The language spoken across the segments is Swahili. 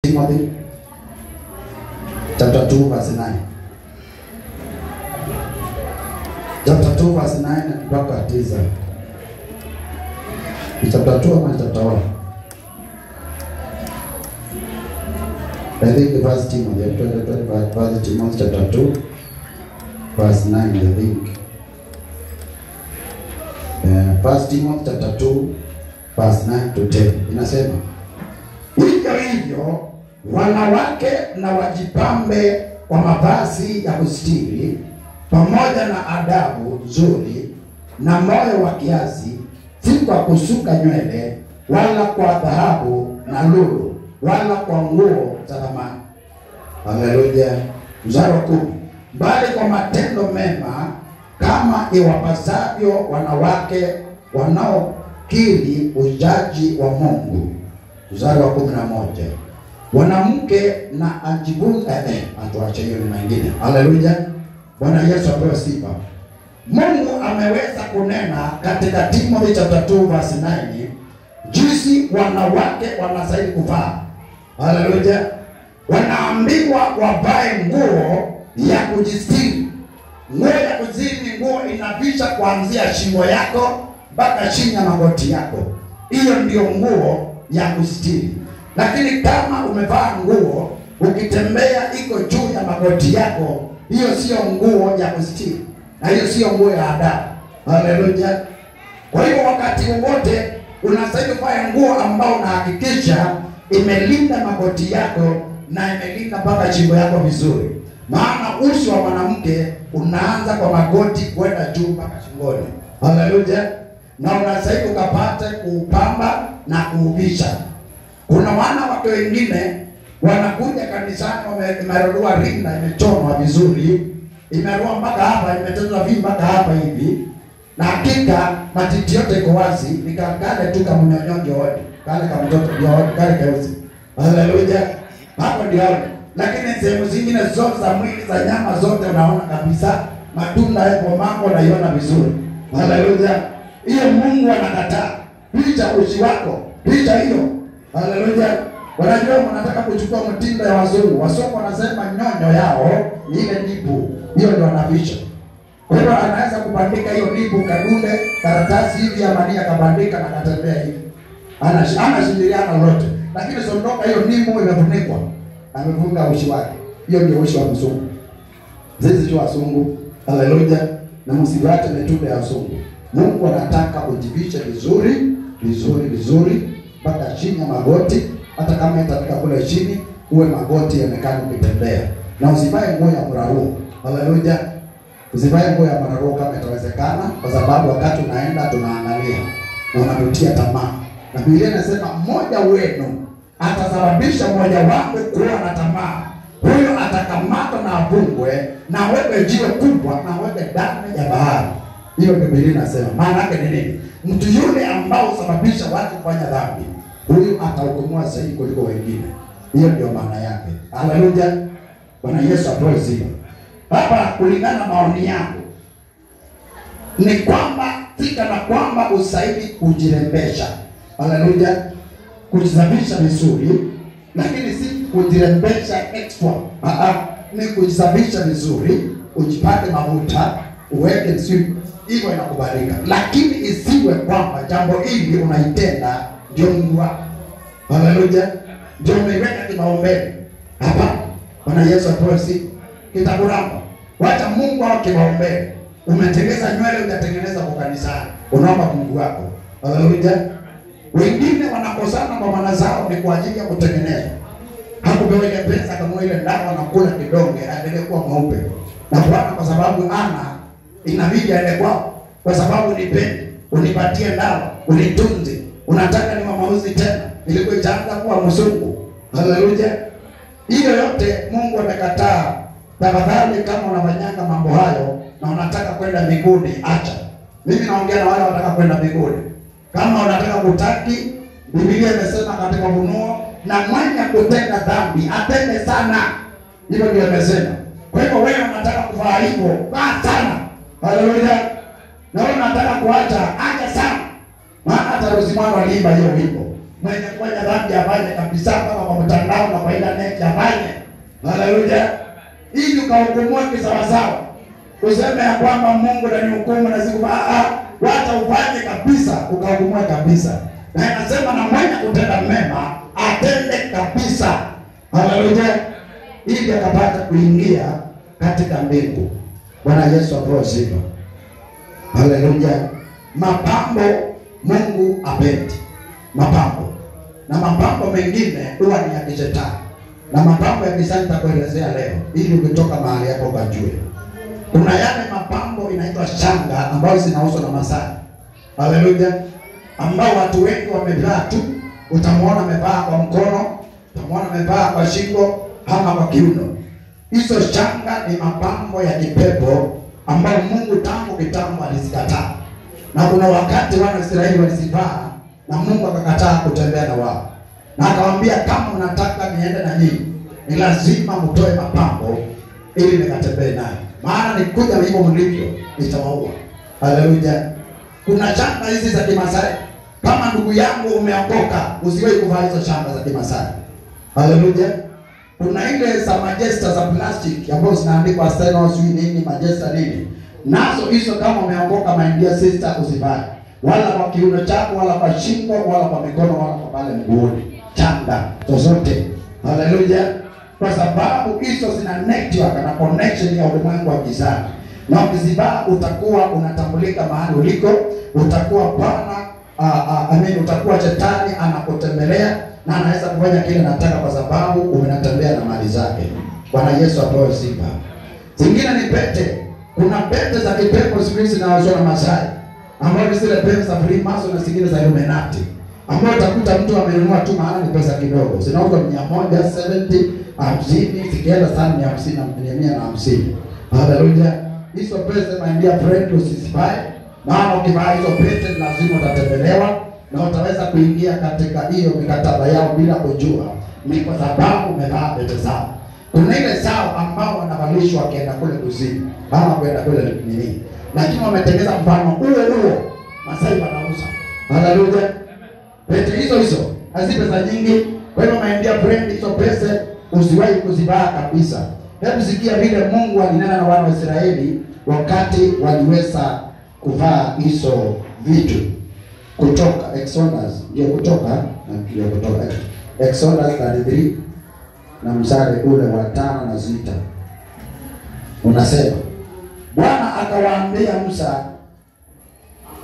Timothy chapter 2 verse 9. Chapter 2 verse 9 mpaka 9. Ni chapter 2 ama chapter 1? I think verse Timothy, verse Timothy chapter 2 verse 9, I think. First Timothy chapter 2 verse 9 to 10 inasema, hivyo hivyo wanawake na wajipambe kwa mavazi ya kustiri pamoja na adabu nzuri na moyo wa kiasi, si kwa kusuka nywele wala kwa dhahabu na lulu wala kwa nguo za thamani. Haleluya. Mstari wa 10, bali kwa matendo mema kama iwapasavyo wanawake wanaokiri ujaji wa Mungu. Mstari wa 11, mwanamke na ajifunze atuache hiyo ni mengine. Haleluya. Bwana Yesu apewe sifa. Mungu ameweza kunena katika Timothy chapter 2 verse 9 jinsi wanawake wanastahili kuvaa. Haleluya. Wanaambiwa wavae nguo ya kujistiri. Nguo ya kujistiri ni nguo inavisha kuanzia shingo yako mpaka chini ya magoti yako. Hiyo ndio nguo ya kujistiri. Lakini kama umevaa nguo ukitembea iko juu ya magoti yako, hiyo sio nguo ya kujistiri. Na hiyo sio nguo ya adabu. Haleluya. Kwa hiyo wakati wowote unastahili kuvaa nguo ambao unahakikisha imelinda magoti yako na imelinda mpaka shingo yako vizuri. Maana uso wa mwanamke unaanza kwa magoti kwenda juu mpaka shingoni. Haleluya. Na unastahili ukapate kuupamba na kuuvisha. Kuna wanawake wengine wanakuja kanisani wamerudua rinda imechonwa vizuri, imerua mpaka hapa, imetezwa hivi mpaka hapa hivi, na hakika matiti yote iko wazi, nikakale tu kama mnyonyo wote kale kama mtoto ndio kale keusi. Haleluya. Hapo ndio. Lakini sehemu zingine zote za mwili za nyama zote unaona kabisa matunda yapo, mambo naiona vizuri. Haleluya. Hiyo Mungu anakataa. Picha uchi wako, picha hiyo. Haleluya. Wanajua mnataka kuchukua mtindo ya wazungu. Wazungu wanasema nyonyo yao ni ile nipu. Hiyo ndio wanavisha. Kwa hiyo anaweza kubandika hiyo nipu kadunde karatasi hivi ya mania kabandika na katembea hivi. Anashindiliana lote. Lakini sondoka hiyo nipu imefunikwa. Amefunga uchi wake. Hiyo ndio uchi wa mzungu. Zizi tu wazungu. Haleluya. Na msiwate mitumbe ya wazungu. Mungu anataka ujivishe vizuri, vizuri, vizuri mpaka chini ya magoti. Hata kama itafika kule chini, uwe magoti yaonekane ukitembea. Na usivae nguo ya mraruo. Haleluya. Usivae nguo ya mraruo kama itawezekana, kwa sababu wakati unaenda tunaangalia na unavutia tamaa. Na Biblia inasema mmoja wenu atasababisha mmoja wangu kuwa na tamaa. Huyo atakamatwa na afungwe na awekwe jiwe kubwa na awekwe ndani ya bahari. Hiyo Biblia inasema. Maana yake ni nini? Mtu yule ambao husababisha watu kufanya dhambi, huyu atahukumiwa zaidi kuliko wengine. Hiyo ndio maana yake. Haleluya. Bwana Yesu apewe sifa. Hapa kulingana na maoni yangu ni kwamba tika na kwamba usaidi kujirembesha. Haleluya. Kujisafisha vizuri, lakini si kujirembesha extra. Ni kujisafisha vizuri, ujipate mafuta, uweke nzuri, hivyo inakubalika. Lakini isiwe kwamba jambo hili unaitenda ndio Mungu wako. Haleluya. Ndio umeweka kipaumbele. Hapa Bwana Yesu apewe sifa. Kitakuramba. Wacha Mungu wako kipaumbele. Umetengeneza nywele, unatengeneza kwa kanisani, unaomba Mungu wako. Haleluya. Wengine wanakosana kwa maana zao ni kwa ajili ya kutengeneza. Hakupewa ile pesa kama ile dawa na kula kidonge aendelee kuwa mweupe. Na Bwana kwa sababu ana inabidi aende kwao, kwa sababu nipende, unipatie dawa, unitunze. Unataka ni mamauzi tena. Ilikuwa itaanza kuwa mzungu. Haleluya. Hiyo yote Mungu amekataa. Tafadhali kama unafanyanga mambo hayo na unataka kwenda mbinguni, acha. Mimi naongea na wale wanataka kwenda mbinguni. Kama unataka kutaki, Biblia imesema katika Ufunuo, na mwenye kutenda dhambi atende sana. Hivyo ndio imesema. Kwa hivyo wewe unataka kufanya hivyo, vaa sana. Haleluya. Na wewe unataka kuacha, acha sana. Maana hata Rosi Mwana aliimba hiyo wimbo. Mwenye kufanya dhambi afanye kabisa, kama kwa mtandao na kwa ile Haleluya. Ili ukahukumiwe kisawasawa. Useme ya kwamba Mungu ananihukumu na siku wacha ufanye kabisa, ukahukumiwe kabisa. Na inasema na mwenye kutenda mema atende kabisa. Haleluya. Ili akapata kuingia katika mbingu. Bwana Yesu apewe sifa. Haleluya. Mapambo Mungu apendi. Mapambo. Na mapambo mengine huwa ni ya kishetani. Na mapambo ya kishetani nitakuelezea leo ili ukitoka mahali hapo ukajue. Kuna yale mapambo inaitwa shanga ambayo zinauzwa na Masai. Haleluya. Ambao watu wengi wamevaa tu. Utamwona amevaa kwa mkono, utamwona amevaa kwa shingo ama kwa kiuno. Hizo shanga ni mapambo ya kipepo ambayo Mungu tangu kitambo alizikataa. Na kuna wakati wana Israeli walizivaa na Mungu akakataa kutembea na wao. Na akamwambia kama mnataka niende na nyinyi, ni lazima mtoe mapambo ili nikatembee naye. Maana nikuja na hivyo mlivyo nitawaua. Haleluya. Kuna shanga hizi za Kimasai. Kama ndugu yangu umeokoka, usiwahi kuvaa hizo shanga za Kimasai. Haleluya. Kuna ile za Majesta za plastic ambazo zinaandikwa Steno sui nini Majesta nini. Nazo hizo kama umeokoka my dear sister usivae. Wala kwa kiuno chako, wala kwa shingo, wala kwa mikono, wala kwa pale mguuni. Changa zozote. Haleluya. Kwa sababu hizo zina network na connection ya ulimwengu wa gizani. Na ukizivaa utakuwa unatambulika mahali uliko, utakuwa Bwana utakuwa shetani anakutembelea na anaweza kufanya kile anataka kwa sababu umenatembea na mali zake. Bwana Yesu apewe sifa. Zingine ni pete. Kuna pete za kipepo siku hizi zinauzwa na Masai. Ambazo zile pete za Freemason na zingine za Illuminati. Ambapo utakuta mtu amenunua tu maana ni pesa kidogo. Zinauzwa 170, 50, zikienda sana 150 na 150. Haleluya. Hizo pesa my dear friend usisivae. Maana ukivaa hizo pete lazima utatembelewa na utaweza kuingia katika hiyo mikataba yao bila kujua. Ni kwa sababu umevaa pete zao. Kuna ile zao ambao wanavalishwa wakienda kule kuzimu ama kwenda kule nini. Lakini wametengeneza mfano huo Masai wanauza. Haleluya. Pete hizo hazipe pesa nyingi. Kwa hiyo my dear friend, hizo pesa usiwahi kuzivaa kabisa. Hebu sikia vile Mungu alinena na wana wa Israeli wakati waliweza kuvaa hizo vitu. Kutoka Exodus, Exodus 33 na mstari ule wa 5 na 6. Unasema, Bwana akawaambia Musa,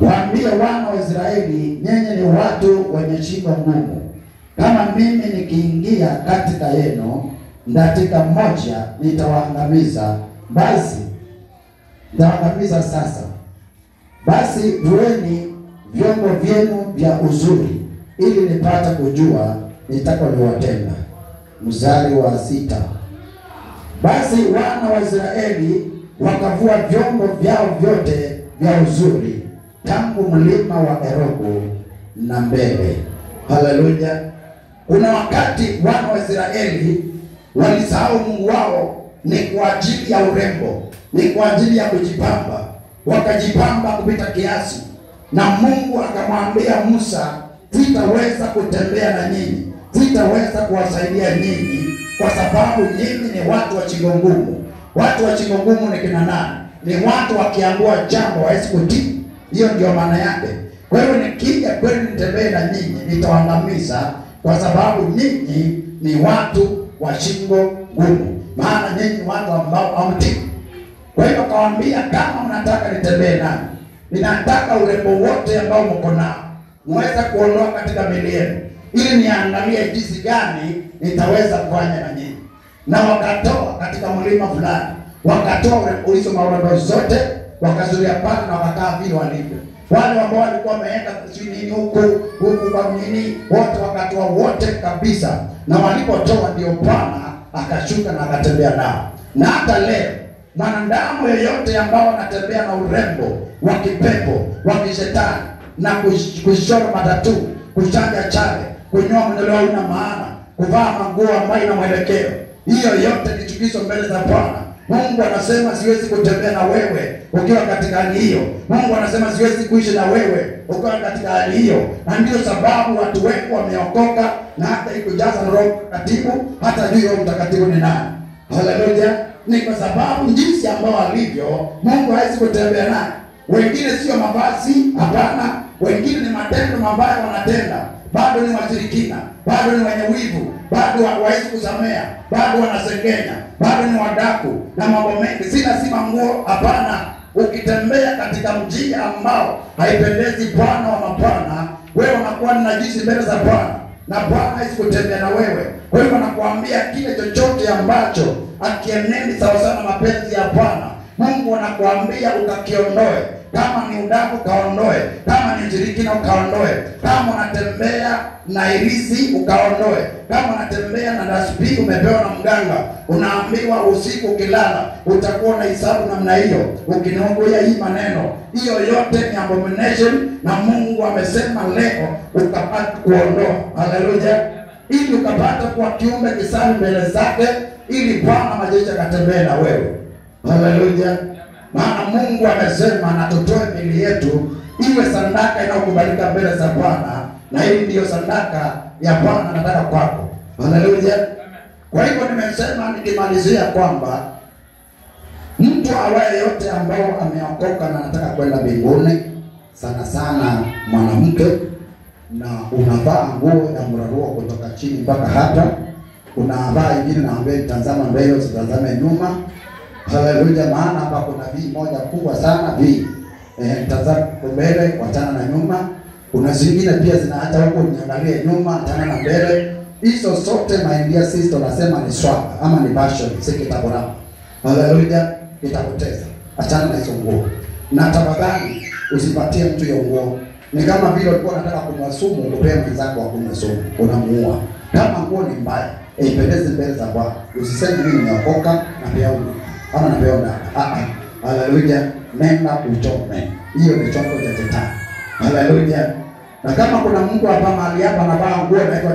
waambie wana wa Israeli, nyinyi ni watu wenye shingo ngumu. Kama mimi nikiingia katika yenu, dakika moja nitawaangamiza. Basi nitawaangamiza sasa. Basi vueni vyombo vyenu vya uzuri ili nipate kujua nitakoniwatenda. Mstari wa 6. Basi wana wa Israeli wakavua vyombo vyao vyote vya uzuri tangu mlima wa Erobu na mbele. Haleluya. Kuna wakati wana wa Israeli walisahau Mungu wao ni kwa ajili ya urembo, ni kwa ajili ya kujipamba. Wakajipamba kupita kiasi. Na Mungu akamwambia Musa, sitaweza kutembea na nyinyi, sitaweza kuwasaidia nyinyi kwa sababu nyinyi ni watu wa shingo ngumu. Watu wa shingo ngumu ni kina nani? Ni watu wakiambiwa jambo hawezi kutii. Hiyo ndio maana yake. Kwa hiyo nikija kweli nitembee na nyinyi, nitawaangamiza kwa sababu nyinyi ni watu wa shingo ngumu. Maana nyinyi ni watu ambao hamtii. Kwa hiyo akawaambia, kama mnataka nitembee nani, ninataka urembo wote ambao mko nao muweza kuondoa katika miili yenu, ili niangalie jinsi gani nitaweza kufanya na nyinyi. Na wakatoa katika mlima fulani, wakatoa ulizo maurembo zote, wakazuia pale na wakakaa vile walivyo. Wale ambao walikuwa wameenda chini huku kwa nini, wote wakatoa wote kabisa. Na walipotoa ndio Bwana akashuka na akatembea nao. Na hata leo mwanadamu yeyote ambao anatembea na urembo wa kipepo, wa kishetani, na kushora matatu, kuchanja chale, kunyoa mwendeleo una maana, kuvaa manguo ambayo ina mwelekeo, hiyo yote ni chukizo mbele za Bwana. Mungu anasema siwezi kutembea na wewe ukiwa katika hali hiyo. Mungu anasema siwezi kuishi na wewe ukiwa katika hali hiyo. Na ndio sababu watu wengi wameokoka na hata ikujaza Roho Mtakatifu, hata juu Roho Mtakatifu ni nani. Haleluya. Ni kwa sababu jinsi ambao alivyo, Mungu hawezi kutembea naye. Wengine sio mavazi, hapana. Wengine ni matendo mabaya wanatenda, bado ni washirikina, bado ni wenye wivu, bado hawawezi kusamea, bado wanasengenya, bado ni wadaku na mambo mengi. Si lazima nguo, hapana. Ukitembea katika mji ambao haipendezi Bwana wa mabwana, wewe unakuwa ni najisi mbele za Bwana, na Bwana hawezi kutembea na wewe. Kwa hivyo nakuambia kile chochote ambacho akieneni sawa sawa na mapenzi ya Bwana, Mungu anakuambia ukakiondoe. Kama ni udaku kaondoe, kama ni ushirikina ukaondoe, kama unatembea na irisi ukaondoe, kama unatembea na dasipi umepewa na mganga, unaambiwa usiku ukilala utakuwa na hisabu namna hiyo, ukinongoja hii maneno, hiyo yote ni abomination, na Mungu amesema leo ukapata kuondoa. Haleluya. Ili ukapata kuwa kiumbe kisafi mbele zake, ili Bwana majeshi akatembee na wewe. Haleluya. Maana Mungu amesema na tutoe miili yetu iwe sadaka inayokubalika mbele za Bwana, na hii ndiyo sadaka ya Bwana anataka kwako. Haleluya. Kwa hivyo nimesema nikimalizia kwamba mtu awaye yote ambao ameokoka na anataka kwenda mbinguni, sana sana mwanamke, na unavaa nguo ya mraruo kutoka chini mpaka hapa, unavaa ingine na ambaye tazama mbele usitazame nyuma. Haleluya. Maana hapa kuna vii moja kubwa sana, vii tazama mbele wachana na nyuma. Kuna zingine pia zinaacha huko niangalie nyuma tena na mbele. Hizo sote my dear sister nasema ni swap ama ni passion, si kitabora. Haleluya. Itakuteza. Achana na hizo nguo. Na tafadhali usipatie mtu hiyo nguo. Ni kama vile ulikuwa unataka kumwasumu, upee mwenzako wa kumwasumu, unamuua. Kama nguo ni mbaya, ipendeze mbele za Bwana. Usiseme mimi nimeokoka na pia huyu ama na pia ndani. Haleluya. Nenda uchome. Hiyo ni chombo cha shetani. Haleluya. Na kama kuna Mungu hapa mahali hapa anavaa nguo inaitwa